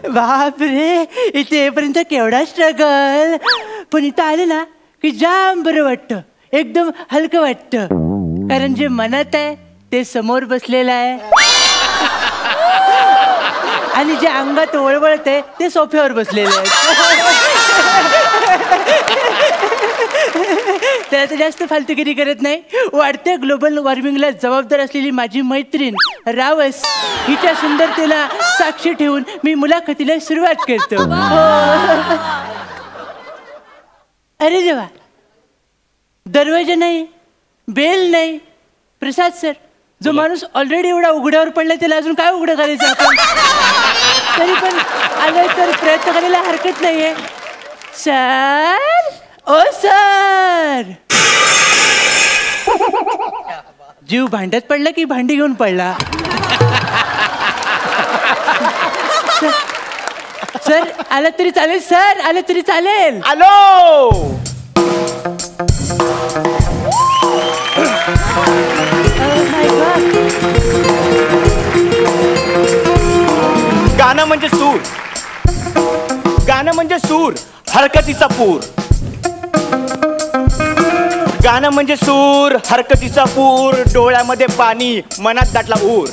बापरे, इथे येईपर्यंत केवढा स्ट्रगल. पण इथं आले ना की जाम बरं वाटतं, एकदम हलकं वाटतं. कारण जे मनात आहे ते समोर बसलेलं आहे आणि जे अंगात वळवळत आहे ते सोफ्यावर बसलेले आहे. त्याला तर जास्त फालतूगिरी करत नाही. वाढत्या ग्लोबल वॉर्मिंगला जबाबदार असलेली माझी मैत्रीण रावस हिच्या सुंदरतेला साक्षी ठेवून मी मुलाखतीला सुरुवात करतो. अरे देवा, दरवाजा नाही, बेल नाही. प्रसाद सर, जो माणूस ऑलरेडी एवढा उघड्यावर पडलाय त्याला अजून काय उघडं करायचं आपण? तरी पण आलं तर प्रयत्न करायला हरकत नाहीये. सर, ओ सर. जीव भांड्यात पडला की भांडी घेऊन पडला? सर आलं तरी चालेल, सर आलं तरी चालेल. आलो. गाणं म्हणजे सूर, गाणं म्हणजे सूर, हरकतीचा पूर. गाणं म्हणजे सूर, हरकतीचा पूर, डोळ्यामध्ये पाणी, मनात दाटला ऊर.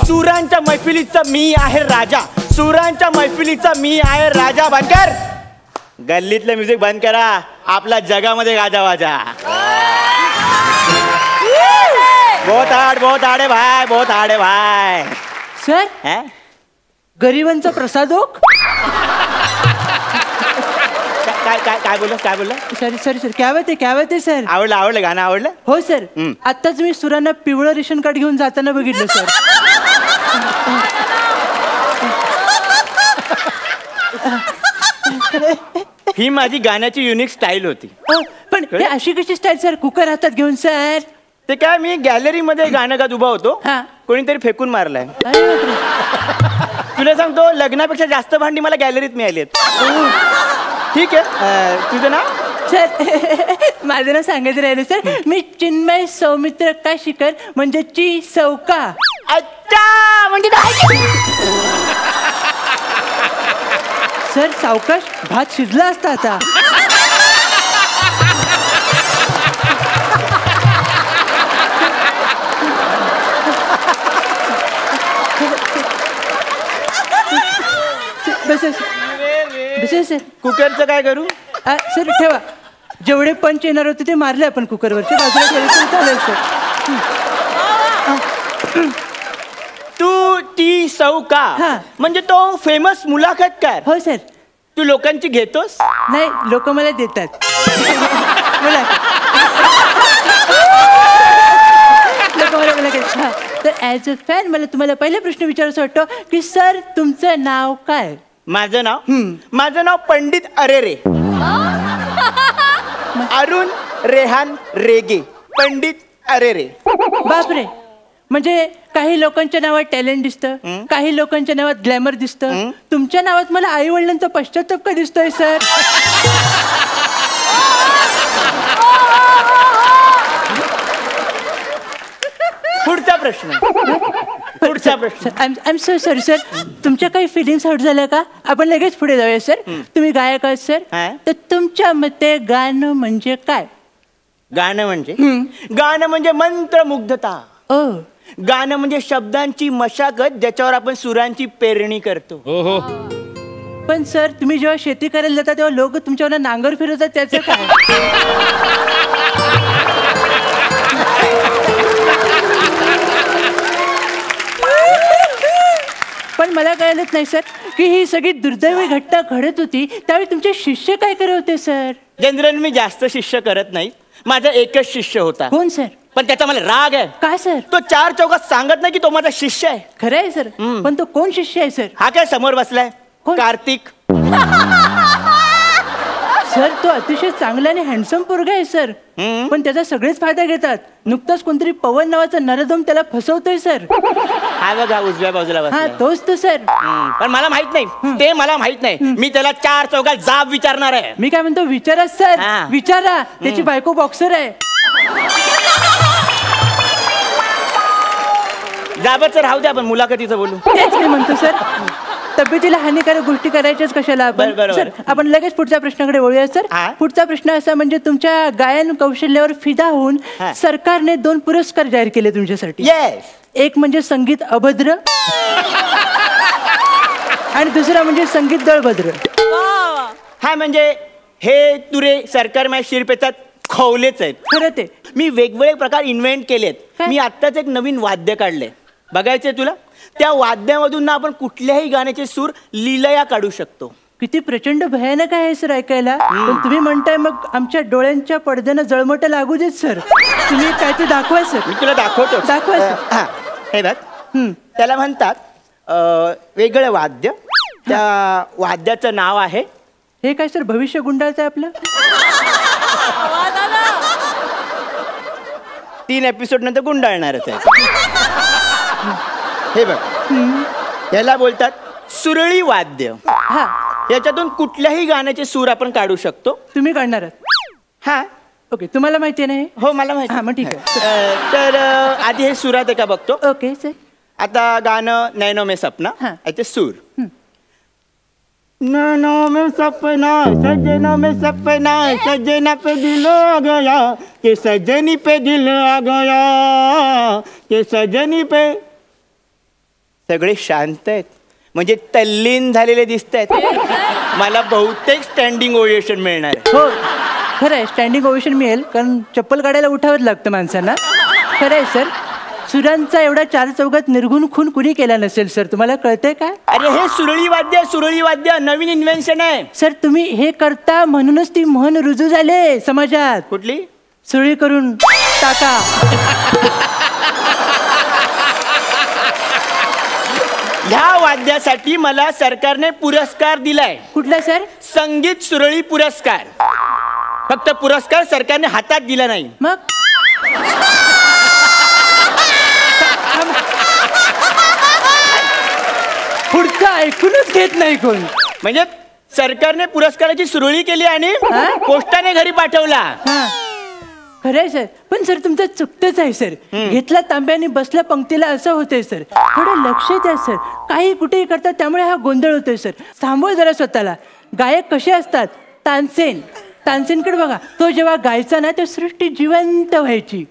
सुरांच्या मैफिलीचा मी आहे राजा, सुरांच्या मैफिलीचा मी आहे राजा. बनकर, गल्लीतलं म्युझिक बंद करा, आपल्या जगामध्ये गाजा वाजा. बहुत हार्ड है भाई, बहुत हार्ड है भाई. सर, गरिबांचा प्रसादोक. काय बोलला? सॉरी क्या बात आहे सर? आवडलं गाणं आवडलं. हो सर, आताच मी सुरांना पिवळं रेशन कार्ड घेऊन जाताना बघितलं सर. ही माझी गाण्याची युनिक स्टाईल होती. पण अशी कशी स्टाईल सर, कुकर हातात घेऊन सर? ते काय, मी गॅलरी मध्ये गाणं गात उभा होतो, कोणीतरी फेकून मारलाय. तुला सांगतो, लग्नापेक्षा जास्त भांडी मला गॅलरीत मिळाली. ठीक आहे, तुझं नाव? सर माझं नाव सांगायचं राहिलं सर. मी चिन्मय सौमित्र काशीकर, म्हणजे ची सौका. अच्छा, म्हणजे सर सावकाश, भात शिजला असता आता. बस सर. कुकरचं काय करू? सर ठेवा, जेवढे पंच येणार होते ते मारले आपण कुकरवरचे, बाजूला केले तरी चालेल सर. तू टी सौका म्हणजे तो फेमस मुलाखतकार? हो सर. तू लोकांची घेतोस? नाही, लोक मला देतात. बोला. लोक मला घेतात. तर ॲज अ फॅन मला तुम्हाला पहिला प्रश्न विचारायचा वाटतो की सर तुमचं नाव काय? माझं नाव पंडित अरेरे. अरुण रेहान रेगे, पंडित अरेरे. बापरे, म्हणजे काही लोकांच्या नावात टॅलेंट दिसतं, काही लोकांच्या नावात ग्लॅमर दिसतं. तुमच्या नावात मला आई वडिलांचा पश्चाताप का दिसतोय सर? पुढचा प्रश्न. I am so sorry sir. तुमच्या काही फिलिंग्स हर्ट झाल्या का? आपण लगेच पुढे जाऊया सर. तुम्ही गायक आहात सर, तर तुमच्या मते गाणं म्हणजे काय? गाणं म्हणजे मंत्रमुग्धता. गाणं म्हणजे शब्दांची मशागत, ज्याच्यावर आपण सुरांची पेरणी करतो. पण सर, तुम्ही जेव्हा शेती करायला जाता तेव्हा लोक तुमच्यावर नांगर फिरवतात, त्याचं काय? पण मला कळलंच नाही सर की ही सगळी दुर्दैवी घटना घडत होती त्यावेळी तुमचे शिष्य काय करत होते सर? जनरल मी जास्त शिष्य करत नाही, माझा एकच शिष्य होता. कोण सर? पण त्याचा मला राग आहे. काय सर? तो चार चौकात सांगत नाही की तो माझा शिष्य आहे. खरं आहे सर, पण तो कोण शिष्य आहे सर? हा काय समोर बसलाय, कार्तिक. सर तो अतिशय चांगला आणि हँडसम पोरगा आहे सर, पण त्याचा सगळेच फायदा घेतात. नुकताच कोणतरी पवन नावाचा नरदम त्याला फसवतोय सर. हा बघा उजव्या बाजूला बसलाय. हा तोच तो सर. पण मला माहित नाही, ते मला माहित नाही. मी त्याला चार चौकात जाब विचारणार आहे. मी काय म्हणतो, विचारा सर, विचारा. त्याची बायको बॉक्सर आहे. जाबाचं राहू द्या, आपण मुलाखतीचं बोलू. तेच मी म्हणतो सर, तब्येतीला हानिकारक गोष्टी करायच्याच कशाला आपण. बरोबर. सर आपण लगेच पुढच्या प्रश्नाकडे वळूया सर. हा. पुढचा प्रश्न असा म्हणजे तुमच्या गायन कौशल्यावर फिदा होऊन हा. सरकारने 2 पुरस्कार जाहीर केले तुमच्यासाठी. येस. एक म्हणजे संगीत अभद्र आणि दुसरा म्हणजे संगीत दळभद्र. हा म्हणजे हे तुरे सरकार माझ्या शिरपेचात खवलेच आहेत. खरं ते मी वेगवेगळे प्रकार इन्व्हेंट केलेत. काय? मी आत्ताच एक नवीन वाद्य काढले, बघायचंय तुला? त्या वाद्यामधून ना आपण कुठल्याही गाण्याचे सूर लीलया काढू शकतो. किती प्रचंड भयानक आहे सर ऐकायला. पण तुम्ही म्हणताय मग आमच्या डोळ्यांच्या पडद्यानं जळमट लागू देत सर. तुम्ही काय ते दाखवा सर. मी तुला दाखवतो. दाखवा सर. हा, हे बघ. त्याला म्हणतात वेगळं वाद्य. त्या वाद्याचं नाव आहे, हे काय सर भविष्य गुंडाळचं आहे आपलं. 3 एपिसोड नंतर गुंडाळणारच आहे. हे बघ, याला बोलतात सुरळी वाद्य. हा याच्यातून कुठल्याही गाण्याचे सूर आपण काढू शकतो. तुम्ही काढणार आहात. हा. ओके तुम्हाला माहिती आहे ना हे. हो मला माहिती. हा मग ठीक आहे. तर आधी हे सुरात आहे का बघतो. Okay sir. आता गाणं नैनो में सपना. हा. याचे सूर. नैनो में सपना सजना में सपना सजना पे दिल आ गया कि सजनी पे दिल आ गया कि सजनी पे. सगळे शांत आहेत, म्हणजे तल्लीन झालेले दिसत आहेत. मला बहुतेक स्टँडिंग ओवेशन मिळणार आहे. हो खरं आहे, स्टँडिंग ओवेशन मिळेल कारण चप्पल काढायला उठावंच लागतं माणसांना. खरं आहे सर. सुरांचा एवढा 4 चौघात निर्गुण खून कुणी केला नसेल सर. तुम्हाला कळतंय काय? अरे हे सुरळी वाद्य, सुरळी वाद्य नवीन इन्व्हेन्शन आहे. सर तुम्ही हे करता म्हणूनच ती म्हण रुजू झाले समाजात. कुठली? सुरळी करून टाका. ह्या वाद्यासाठी मला सरकारने पुरस्कार दिलाय. कुठला सर? संगीत सुरळी पुरस्कार. फक्त पुरस्कार सरकारने हातात दिला नाही. मग पुढचं ऐकूनच घेत नाही कोण. म्हणजे सरकारने पुरस्काराची सुरळी केली आणि हा? पोस्टाने घरी पाठवला. हा खरंय सर. पण सर तुमचं चुकतच आहे सर. घेतला तांब्याने बसल्या पंक्तीला असं होतंय सर. थोडं लक्ष द्या सर. काही कुठेही करतात त्यामुळे हा गोंधळ होतोय सर. थांबवा जरा स्वतःला. गायक कसे असतात? तानसेन. तानसेनकडे बघा. तो जेव्हा गायचा ना त्या सृष्टी जिवंत व्हायची.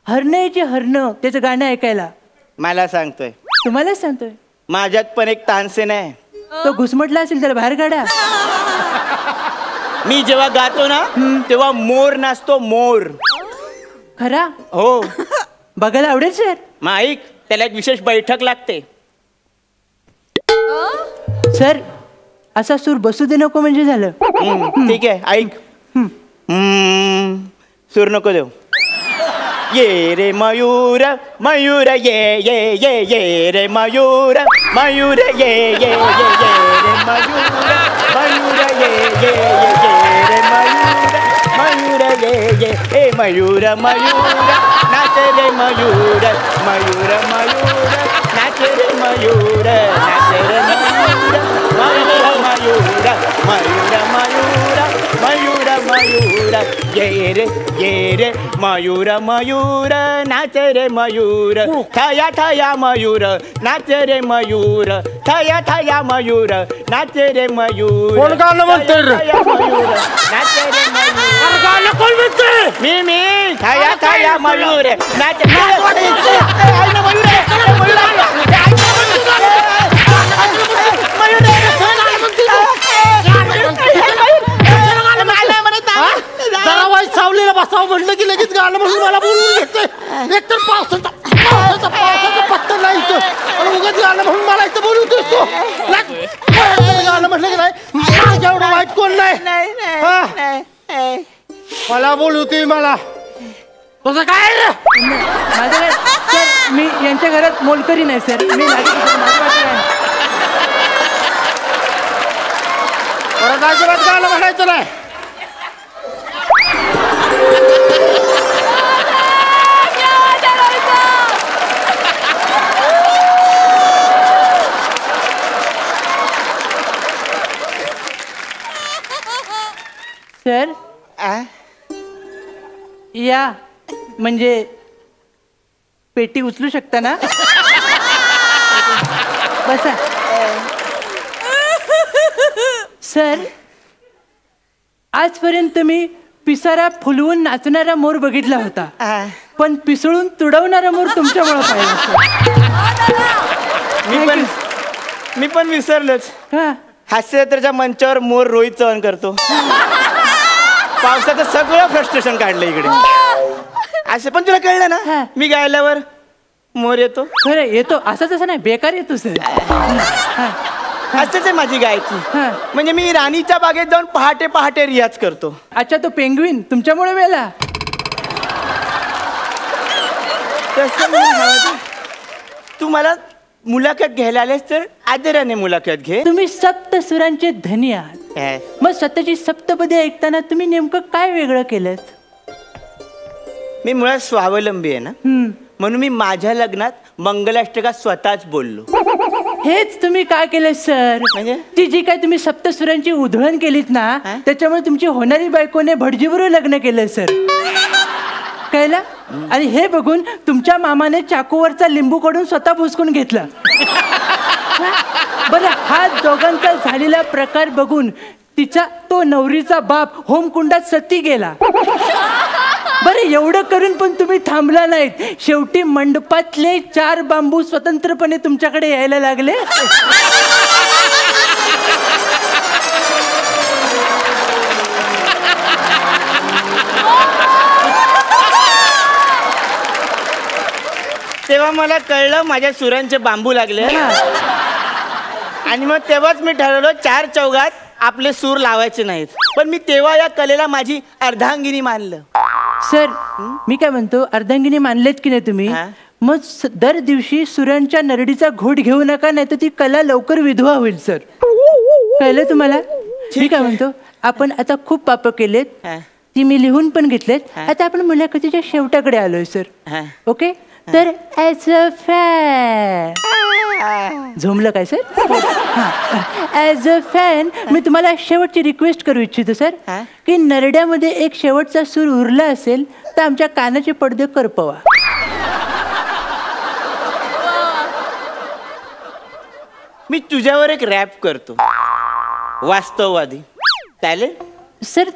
हरणं हरणं त्याचं गाणं ऐकायला. मला सांगतोय, तुम्हालाच सांगतोय. माझ्यात पण एक तानसेन आहे. तो घुसमटला असेल त्याला बाहेर काढा. मी जेव्हा गातो ना तेव्हा मोर नाचतो, मोर. खरा हो. बघायला आवडेल सर. मग ऐक, त्याला एक विशेष बैठक लागते. सर असा सूर बसू दे नको म्हणजे झालं. ठीक आहे ऐक. सूर नको देऊ. ये रे मयूर मयूर ये ये ये ये रे मयूर मयूर ये ये ये ये रे मयूर मयूर ये ये ये ये रे मयूर मयूर ये ये ए मयूर मयूर नाच रे मयूर मयूर मयूर नाच रे मयूर नाच रे मयूर मयूर मयूर मयूर मयूर मयूर मयूर ये रे मयूर मयूर नाच रे मयूर थया थया मयूर नाच रे मयूर थया थया मयूर नाच रे मयूर. कोण गाणं म्हणतंय रे? थया मयूर नाच रे मयूर. गाणं कोण म्हणतंय? मी थया थया मयूर नाच. जरा वाईट सावलीला बसावं म्हटलं की लगेच गाणं म्हणून मला बोलून घेते. एकतर पावसाचा पत्ता नाही इथं आणि उगाच गाणं म्हणून मला इथं बोलवतोय तू. गाणं म्हटलं की नाही माझ्या एवढं वाईट कोण नाही. हा? मला बोलवते मला तसं काय रे? माझं काय सर. मी यांच्या घरात मोलकरी नाही सर. मी परत अजिबात गाणं म्हणायचं नाही. सर या म्हणजे पेटी उचलू शकता ना. बसा. सर, आजपर्यंत मी पिसारा फुलवून नाचणारा मोर बघितला होता, पण पिसळून तुडवणारा मोर तुमच्यामुळे पाहिला सर. मी पण विसरलोच. हा, हास्यजत्रेच्या मंचावर मोर रोहित चव्हाण करतो. पावसाचं सगळं फ्रस्ट्रेशन काढलं इकडे. असं पण तुला कळलं हा. ना, मी गायल्यावर मोर येतो. खरं येतो, असं तसं नाही, बेकार येतो सर. असंच आहे माझी गायकी. हा. म्हणजे मी राणीच्या बागेत जाऊन पहाटे पहाटे रियाज करतो. अच्छा, तो पेंग्विन तुमच्यामुळे मेला. तसं नाही हवं. तू मला मुलाखत घ्यायला आलेस तर आदराने मुलाखत घे. तुम्ही सप्त सुरांचे धनी आहात. मग स्वतःची सप्तपदी ऐकताना तुम्ही नेमकं काय वेगळं केलं? मी मुळात स्वावलंबी आहे ना, म्हणून मी माझ्या लग्नात मंगलाष्टका स्वतःच बोललो. हेच तुम्ही काय केलं सर? म्हणजे? ती जी काय तुम्ही सप्तसुरांची उधळण केलीत ना, त्याच्यामुळे तुमची होणारी बायकोने भटजीबरोबर लग्न केलं सर. कळलं? आणि हे बघून तुमच्या मामाने चाकूवरचा लिंबू काढून स्वतः भुसकून घेतला. बरं, हा दोघांचा झालेला प्रकार बघून तिचा तो नवरीचा बाप होमकुंडात सती गेला. बरं, एवढं करून पण तुम्ही थांबला नाहीत. शेवटी मंडपातले 4 बांबू स्वतंत्रपणे तुमच्याकडे यायला लागले. तेव्हा मला कळलं माझ्या सुरांचे बांबू लागले. आणि मग तेव्हाच मी ठरवलं 4 चौघात आपले सूर लावायचे नाहीत. पण मी तेव्हा या कलेला माझी अर्धांगिनी मानलं. सर, मी काय म्हणतो, अर्धांगिनी मानलेत की नाही तुम्ही, मग दर दिवशी सुरांच्या नरडीचा घोट घेऊ नका, नाही तर ती कला लवकर विधवा होईल सर. कळलं तुम्हाला? मी काय म्हणतो, आपण आता खूप पाप केलेत, ती मी लिहून पण घेतलेत. आता आपण मुलाखतीच्या शेवटाकडे आलोय सर. ओके, तर ॲज अ फॅन, झोमलं काय सर? ॲज अ फॅन मी तुम्हाला शेवटची रिक्वेस्ट करू इच्छितो सर, की नरड्यामध्ये एक शेवटचा सूर उरला असेल तर आमच्या कानाचे पडदे करपवा. मी तुझ्यावर एक रॅप करतो, वास्तववादी. चालेल सर?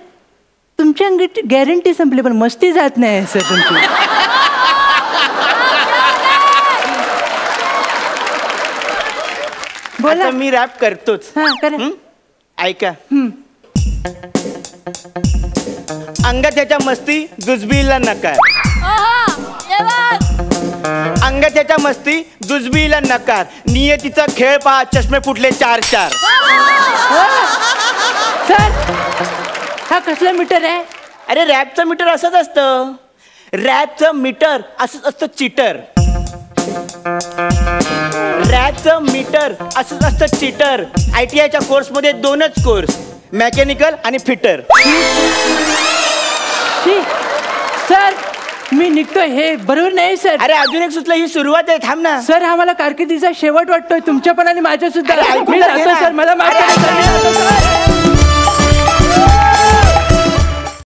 तुमच्या अंगी गॅरंटी संपली, पण मस्ती जात नाही सर तुमची. बोला. आता मी रॅप करतोच. ऐका. अंगात त्याच्या मस्ती जुजबीला नकार. अंगात त्याच्या मस्ती जुजबीला नकार. नियतीचा खेळ पहा, चष्मे फुटले 4-4. सर, हा कसला मीटर आहे? अरे रॅपचं मीटर असंच असतं. रॅपचं मीटर असंच असतं चीटर. रॅपचं मीटर असंच असतं चीटर. ITIच्या कोर्समध्ये 2च कोर्स, मेकॅनिकल आणि फिटर. सर, मी निघतोय. हे बरोबर नाही सर. अरे अजून एक सुचलं, ही सुरुवात आहे, थांब ना. सर, हा मला कारकिर्दीचा शेवट वाटतोय, तुमच्या पण आणि माझ्या सुद्धा. अरे, मी जातो सर, मला माफ करा सर.